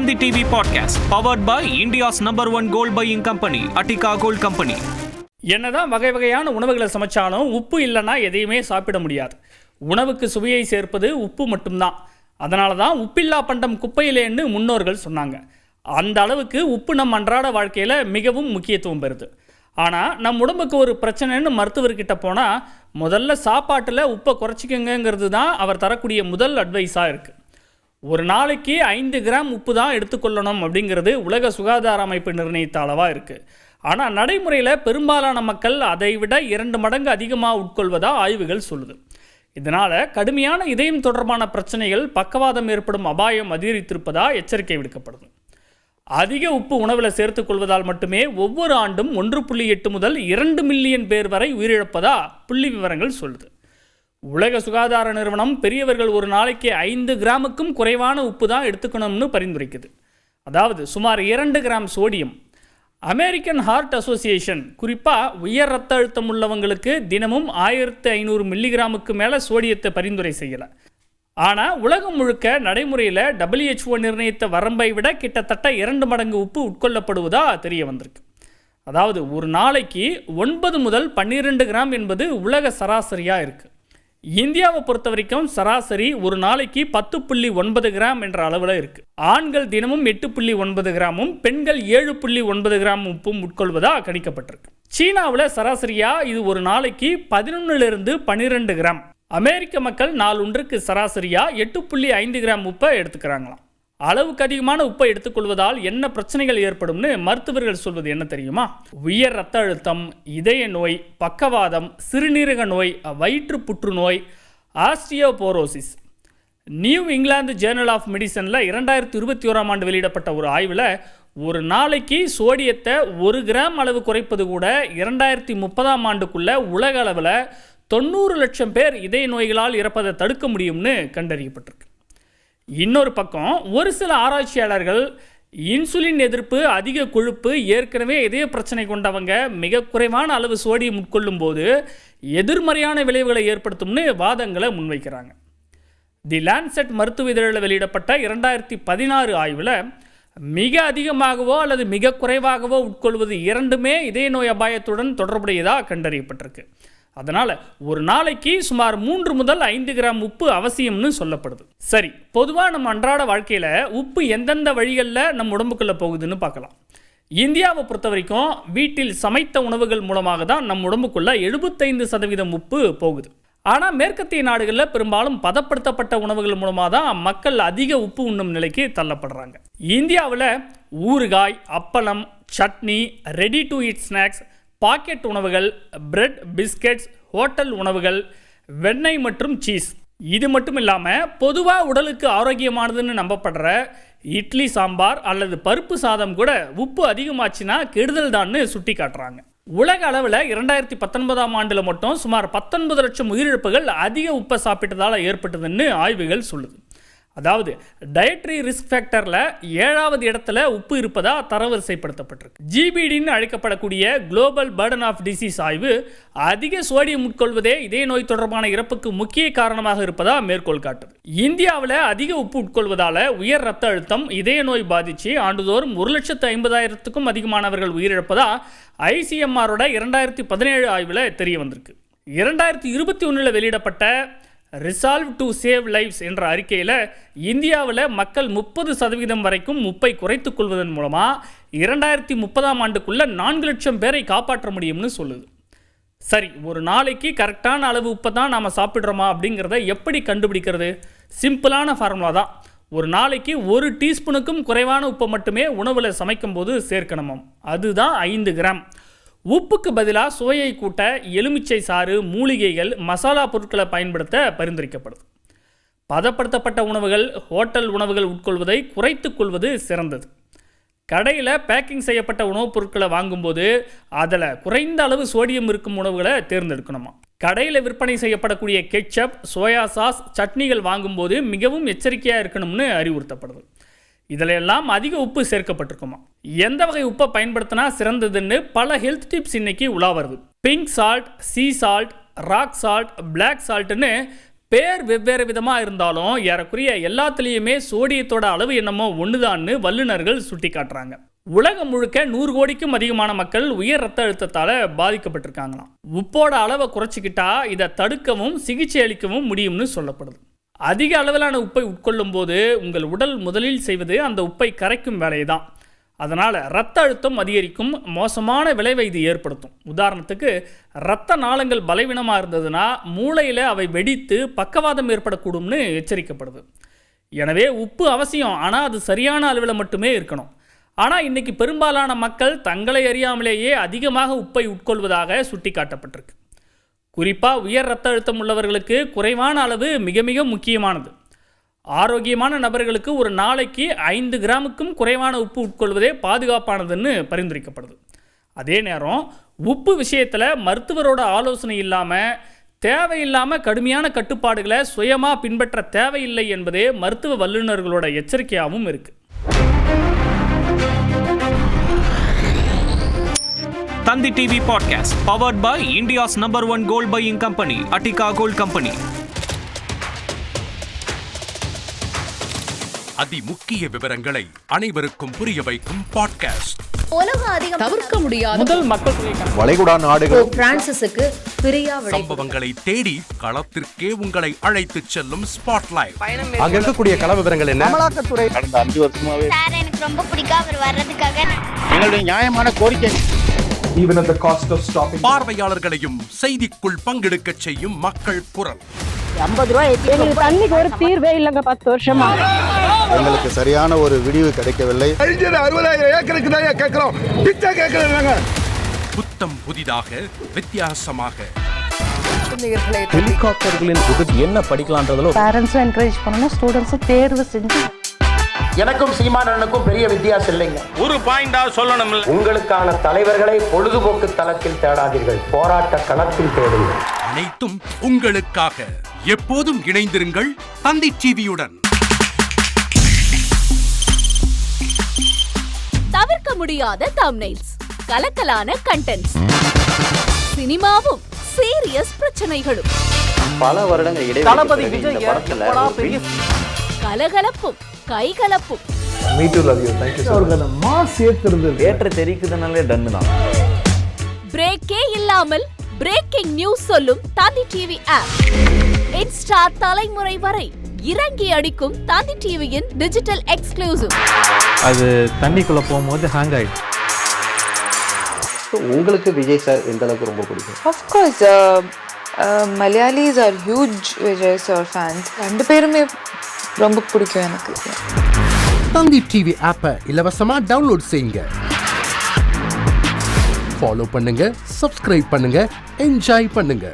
Thanthi TV podcast powered by India's number 1 gold buying company Attica gold company. என்னதான் வகை வகையான உணவுகளை சமைச்சாலும் உப்பு இல்லைன்னா எதையுமே சாப்பிட முடியாது. உணவுக்கு சுவையை சேர்ப்பது உப்பு மட்டும்தான். அதனால தான் உப்பில்லா பண்டம் குப்பையிலேன்னு முன்னோர்கள் சொன்னாங்க. அந்த அளவுக்கு உப்பு நம் அன்றாட வாழ்க்கையில் மிகவும் முக்கியத்துவம் பெறுது. ஆனால் நம் உடம்புக்கு ஒரு பிரச்சனைன்னு மருத்துவர்கிட்ட போனால் முதல்ல சாப்பாட்டில் உப்பை குறைச்சிக்கங்கிறது தான் அவர் தரக்கூடிய முதல் அட்வைஸாக இருக்குது. ஒரு நாளைக்கு 5 கிராம் உப்பு தான் எடுத்துக்கொள்ளணும் அப்படிங்கிறது உலக சுகாதார அமைப்பு நிர்ணயித்த அளவாக இருக்குது. ஆனால் நடைமுறையில் பெரும்பாலான மக்கள் அதை விட 2 மடங்கு அதிகமாக உட்கொள்வதாக ஆய்வுகள் சொல்லுது. இதனால் கடுமையான இதயம் தொடர்பான பிரச்சனைகள், பக்கவாதம் ஏற்படும் அபாயம் அதிகரித்திருப்பதாக எச்சரிக்கை விடுக்கப்படுது. அதிக உப்பு உணவில் சேர்த்து கொள்வதால் மட்டுமே ஒவ்வொரு ஆண்டும் 1.8 முதல் 2 மில்லியன் பேர் வரை உயிரிழப்பதாக புள்ளி விவரங்கள் சொல்லுது. உலக சுகாதார நிறுவனம் பெரியவர்கள் ஒரு நாளைக்கு 5 கிராமுக்கும் குறைவான உப்பு தான் எடுத்துக்கணும்னு பரிந்துரைக்குது. அதாவது சுமார் 2 gram sodium. American heart association குறிப்பாக உயர் ரத்த அழுத்தம் உள்ளவங்களுக்கு தினமும் 1500 மில்லிகிராமுக்கு மேலே சோடியத்தை பரிந்துரை செய்யலை. ஆனால் உலகம் முழுக்க நடைமுறையில் WHO நிர்ணயித்த வரம்பை விட கிட்டத்தட்ட 2 மடங்கு உப்பு உட்கொள்ளப்படுவதாக தெரிய வந்திருக்கு. அதாவது ஒரு நாளைக்கு 9 முதல் 12 கிராம் என்பது உலக சராசரியாக இருக்குது. இந்தியாவை பொறுத்த வரைக்கும் சராசரி ஒரு நாளைக்கு 10.9 கிராம் என்ற அளவில் இருக்குது. ஆண்கள் தினமும் 8.9 கிராமும் பெண்கள் 7.9 கிராம் உப்பும் உட்கொள்வதாக கணிக்கப்பட்டிருக்கு. சீனாவில் சராசரியாக இது ஒரு நாளைக்கு 11லிருந்து 12 கிராம். அமெரிக்க மக்கள் நாளொன்றுக்கு சராசரியாக 8.5 கிராம் உப்பை எடுத்துக்கிறாங்களாம். அளவுக்கு அதிகமான உப்பை எடுத்துக்கொள்வதால் என்ன பிரச்சனைகள் ஏற்படும்னு மருத்துவர்கள் சொல்வது என்ன தெரியுமா? உயர் இரத்த அழுத்தம், இதய நோய், பக்கவாதம், சிறுநீரக நோய், வயிற்று புற்றுநோய், osteoporosis. New England journal of மெடிசனில் 2021 ஆண்டு வெளியிடப்பட்ட ஒரு ஆய்வில் ஒரு நாளைக்கு சோடியத்தை 1 கிராம் அளவு குறைப்பது கூட 2030 ஆண்டுக்குள்ளே உலக அளவில் 90 லட்சம் பேர் இதய நோய்களால் இறப்பதை தடுக்க முடியும்னு கண்டறியப்பட்டிருக்கு. இன்னொரு பக்கம் ஒரு சில ஆராய்ச்சியாளர்கள் இன்சுலின் எதிர்ப்பு, அதிக கொழுப்பு, ஏற்கனவே இதய பிரச்சனை கொண்டவங்க மிக குறைவான அளவு சோடியம் உட்கொள்ளும் போது எதிர்மறையான விளைவுகளை ஏற்படுத்தும்னு வாதங்களை முன்வைக்கிறாங்க. தி லான்செட் மருத்துவ இதழில் வெளியிடப்பட்ட 2016 ஆய்வில் மிக அதிகமாகவோ அல்லது மிக குறைவாகவோ உட்கொள்வது இரண்டுமே இதய நோய் அபாயத்துடன் தொடர்புடையதாக கண்டறியப்பட்டிருக்கு. அதனால் ஒரு நாளைக்கு சுமார் 3 முதல் 5 கிராம் உப்பு அவசியம்னு சொல்லப்படுது. சரி, பொதுவாக நம்ம அன்றாட வாழ்க்கையில் உப்பு எந்தெந்த வழிகளில் நம்ம உடம்புக்குள்ளே போகுதுன்னு பார்க்கலாம். இந்தியாவை பொறுத்த வரைக்கும் வீட்டில் சமைத்த உணவுகள் மூலமாக தான் நம்ம உடம்புக்குள்ளே 75% உப்பு போகுது. ஆனால் மேற்கத்திய நாடுகளில் பெரும்பாலும் பதப்படுத்தப்பட்ட உணவுகள் மூலமாக தான் மக்கள் அதிக உப்பு உண்ணும் நிலைக்கு தள்ளப்படுறாங்க. இந்தியாவில் ஊறுகாய், அப்பளம், chutney, ready to eat snacks, packet உணவுகள், பிரெட், பிஸ்கெட்ஸ், ஹோட்டல் உணவுகள், வெண்ணெய் மற்றும் சீஸ், இது மட்டும் இல்லாமல் பொதுவாக உடலுக்கு ஆரோக்கியமானதுன்னு நம்பப்படுற இட்லி, சாம்பார் அல்லது பருப்பு சாதம் கூட உப்பு அதிகமாச்சுன்னா கெடுதல் தான்னு சுட்டி காட்டுறாங்க. உலக அளவில் 2019 ஆண்டில் மட்டும் சுமார் 19 லட்சம் உயிரிழப்புகள் அதிக உப்பை சாப்பிட்டதால் ஏற்பட்டதுன்னு ஆய்வுகள் சொல்லுது. அதாவது டயட்ரி ரிஸ்க் ஃபேக்டரில் 7வது இடத்துல உப்பு இருப்பதாக தரவரிசைப்படுத்தப்பட்டிருக்கு. ஜிபிடின்னு அழைக்கப்படக்கூடிய குளோபல் பர்டன் ஆஃப் டிசீஸ் ஆய்வு அதிக சோடியம் உட்கொள்வதே இதய நோய் தொடர்பான இறப்புக்கு முக்கிய காரணமாக இருப்பதாக மேற்கோள் காட்டுது. இந்தியாவில் அதிக உப்பு உட்கொள்வதால் உயர் ரத்த அழுத்தம், இதய நோய் பாதித்து ஆண்டுதோறும் 1,50,000க்கும் அதிகமானவர்கள் உயிரிழப்பதாக ICMRோட 2017 ஆய்வில் தெரிய வந்திருக்கு. 2021 வெளியிடப்பட்ட ரிசால்வ் டு சேவ் லைவ்ஸ் என்ற அறிக்கையில் இந்தியாவில் மக்கள் 30% வரைக்கும் உப்பை குறைத்துக் கொள்வதன் மூலமாக 2030 ஆண்டுக்குள்ளே 4 லட்சம் பேரை காப்பாற்ற முடியும்னு சொல்லுது. சரி, ஒரு நாளைக்கு கரெக்டான அளவு உப்பை தான் நாம் சாப்பிட்றோமா அப்படிங்கிறத எப்படி கண்டுபிடிக்கிறது? சிம்பிளான ஃபார்முலா தான். ஒரு நாளைக்கு 1 டீஸ்பூனுக்கும் குறைவான உப்பை மட்டுமே உணவில் சமைக்கும் போது சேர்க்கணுமாம். அதுதான் 5 கிராம். உப்புக்கு பதிலாக சுவையை கூட்ட எலுமிச்சை சாறு, மூலிகைகள், மசாலா பொருட்களை பயன்படுத்த பரிந்துரைக்கப்படுது. பதப்படுத்தப்பட்ட உணவுகள், ஹோட்டல் உணவுகள் உட்கொள்வதை குறைத்துக் கொள்வது சிறந்தது. கடையில் பேக்கிங் செய்யப்பட்ட உணவுப் பொருட்களை வாங்கும்போது அதில் குறைந்த அளவு சோடியம் இருக்கும் உணவுகளை தேர்ந்தெடுக்கணுமா. கடையில் விற்பனை செய்யப்படக்கூடிய கெட்சப், சோயா சாஸ், சட்னிகள் வாங்கும்போது மிகவும் எச்சரிக்கையாக இருக்கணும்னு அறிவுறுத்தப்படுது. இதில் எல்லாம் அதிக உப்பு சேர்க்கப்பட்டிருக்குமா. எந்த வகை உப்பை பயன்படுத்தினா சிறந்ததுன்னு பல ஹெல்த் டிப்ஸ் இன்னைக்கு உலா வருது. Pink salt, sea salt, rock salt, black சால்ட்னு பேர் வெவ்வேறு விதமாக இருந்தாலும் ஏறக்குறைய எல்லாத்துலேயுமே சோடியத்தோட அளவு என்னமோ ஒன்றுதான்னு வல்லுநர்கள் சுட்டி காட்டுறாங்க. உலகம் முழுக்க 100 கோடிக்கும் அதிகமான மக்கள் உயர் ரத்த அழுத்தத்தால் பாதிக்கப்பட்டிருக்காங்களாம். உப்போட அளவை குறைச்சிக்கிட்டா இதை தடுக்கவும் சிகிச்சை அளிக்கவும் முடியும்னு சொல்லப்படுது. அதிக அளவிலான உப்பை உட்கொள்ளும் போது உங்கள் உடல் முதலில் செய்வது அந்த உப்பை கரைக்கும் வேலையை தான். அதனால் இரத்த அழுத்தம் அதிகரிக்கும், மோசமான விளைவை இது ஏற்படுத்தும். உதாரணத்துக்கு இரத்த நாளங்கள் பலவீனமாக இருந்ததுன்னா மூளையில் அவை வெடித்து பக்கவாதம் ஏற்படக்கூடும்னு எச்சரிக்கப்படுது. எனவே உப்பு அவசியம், ஆனால் அது சரியான அளவில் மட்டுமே இருக்கணும். ஆனால் இன்றைக்கி பெரும்பாலான மக்கள் தங்களை அறியாமலேயே அதிகமாக உப்பை உட்கொள்வதாக சுட்டி காட்டப்பட்டிருக்கு. குறிப்பாக உயர் இரத்த அழுத்தம் உள்ளவர்களுக்கு குறைவான அளவு மிக மிக முக்கியமானது. ஆரோக்கியமான நபர்களுக்கு ஒரு நாளைக்கு 5 கிராமுக்கும் குறைவான உப்பு உட்கொள்வதே பாதுகாப்பானதுன்னு பரிந்துரைக்கப்படுது. அதே நேரம் உப்பு விஷயத்தில் மருத்துவரோட ஆலோசனை இல்லாமல் தேவையில்லாமல் கடுமையான கட்டுப்பாடுகளை சுயமாக பின்பற்ற தேவையில்லை என்பதே மருத்துவ வல்லுநர்களோட எச்சரிக்கையாகவும் இருக்குது. Thanthi TV podcast powered by India's number 1 gold buying company Attica gold company. அதிமுக்கிய விவரங்களை அனைவருக்கும் புரிய வைக்கும் பாட்காஸ்ட். உலக அதிகம் தவிர்க்க முடியாத முதல் மக்கள் வளைகுடா நாடுகள் பிரான்சிஸுக்கு பிரியா சம்பவங்களை தேடி களத்திற்கே உங்களை அழைத்துச் செல்லும் ஸ்பாட்லைட். அங்க இருக்கக்கூடிய கள விவரங்கள் என்ன? அமலாக்கத்துறை கடந்த 5 வருஷமாவே சார் எனக்கு ரொம்ப பிடிக்கும் அவர் வர்றதுக்காக எங்களுடைய நியாயமான கோரிக்கை. Even at the cost of stopping. பார்வையாளர்களையும் செய்திக்குள் பங்கெடுக்கச் செய்யும் மக்கள் குரல். 50 ரூபாய் எங்களுக்கு தண்ணிக்கு ஒரு தீர்வே இல்லைங்க. 10 வருஷமா எங்களுக்கு சரியான ஒரு விடிவு கிடைக்கவில்லை. 60,000 ஏக்கருக்கு தான் கேட்கிறோம், பிச்சை கேட்கறாங்க. புத்தம் புதிதாக வித்தியாசமாக ஹெலிகாப்டர்களின் உதவி என்ன படிக்கலான்றதுல பேரண்ட்ஸும் என்கரேஜ் பண்ணணும், ஸ்டூடெண்ட்ஸும் தேர்வு செஞ்சு. எனக்கும் சீமானனுக்கும் பெரிய வித்தியாசம் இல்லைங்க. ஒரு பாயிண்டா சொல்லணும். உங்களுக்கான தலைவர்களை பொழுதுபோக்கு தளத்தில் தேடாதீர்கள், போராட்ட களத்தில் தேடுங்கள். அனைத்தும் உங்களுக்காக. எப்போதும் இணைந்திருங்கள் தந்தி டிவியுடன். தவிர்க்க முடியாத தம்ப்நெயில்ஸ், கலக்கலான கண்டென்ட்ஸ், சினிமாவும் சீரியஸ் பிரச்சனைகளும், பல வருடங்கள் இடைவெளி கலகலப்பும் கைகலப்பும். Me too, love you. Thank you so much. Mass ஏத்துறது ஏற்ற தெரிக்குதுனாலே டன்னு தான். பிரேக்கே இல்லாமல் பிரேக்கிங் நியூஸ் சொல்லும் தந்தி டிவி ஆப். இன்ஸ்டா தலைமுறை வரை இறங்கி அடிக்கும் தந்தி டிவியின் டிஜிட்டல் எக்ஸ்க்ளூசிவ். அது தண்ணிக்குள்ள போகும்போது ஹேங் ஆயிடுச்சு. உங்களுக்கு விஜய் சார் எந்த அளவுக்கு ரொம்ப பிடிக்கும்? Of course, Malayalis are huge Vijay sir fans. ரெண்டு பேருமே ரொம்ப பிடிக்கும் எனக்கு. தந்தி டிவி ஆப்பை இலவசமா டவுன்லோட் செய்யுங்க, ஃபாலோ பண்ணுங்க, சப்ஸ்கிரைப் பண்ணுங்க, என்ஜாய் பண்ணுங்க.